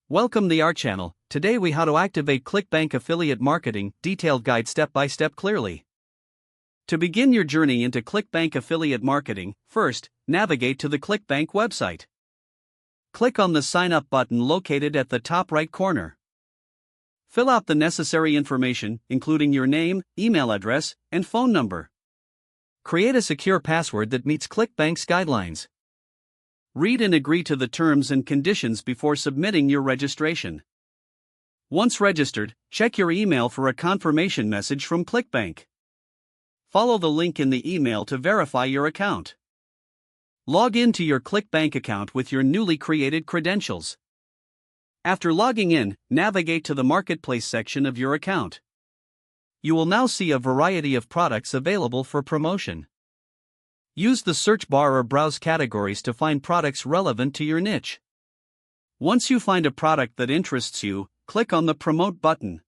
Welcome to our channel. Today we how to activate ClickBank affiliate marketing, detailed guide step by step clearly. To begin your journey into ClickBank affiliate marketing, first, navigate to the ClickBank website. Click on the sign up button located at the top right corner. Fill out the necessary information, including your name, email address, and phone number. Create a secure password that meets ClickBank's guidelines. Read and agree to the terms and conditions before submitting your registration. Once registered, check your email for a confirmation message from ClickBank. Follow the link in the email to verify your account. Log in to your ClickBank account with your newly created credentials. After logging in, navigate to the Marketplace section of your account. You will now see a variety of products available for promotion. Use the search bar or browse categories to find products relevant to your niche. Once you find a product that interests you, click on the Promote button.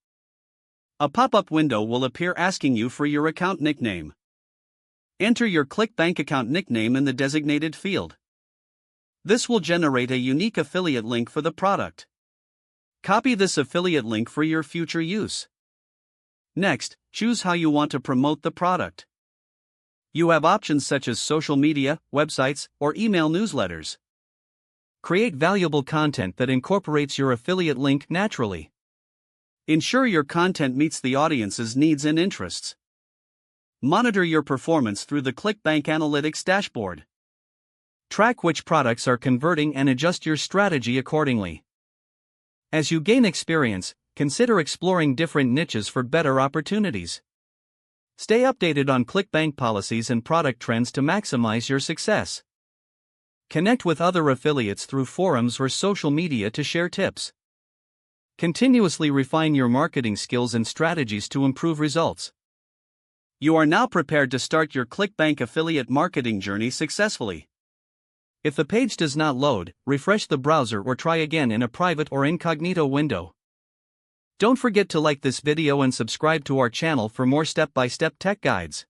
A pop-up window will appear asking you for your account nickname. Enter your ClickBank account nickname in the designated field. This will generate a unique affiliate link for the product. Copy this affiliate link for your future use. Next, choose how you want to promote the product. You have options such as social media, websites, or email newsletters. Create valuable content that incorporates your affiliate link naturally. Ensure your content meets the audience's needs and interests. Monitor your performance through the ClickBank Analytics dashboard. Track which products are converting and adjust your strategy accordingly. As you gain experience, consider exploring different niches for better opportunities. Stay updated on ClickBank policies and product trends to maximize your success. Connect with other affiliates through forums or social media to share tips. Continuously refine your marketing skills and strategies to improve results. You are now prepared to start your ClickBank affiliate marketing journey successfully. If the page does not load, refresh the browser or try again in a private or incognito window. Don't forget to like this video and subscribe to our channel for more step-by-step tech guides.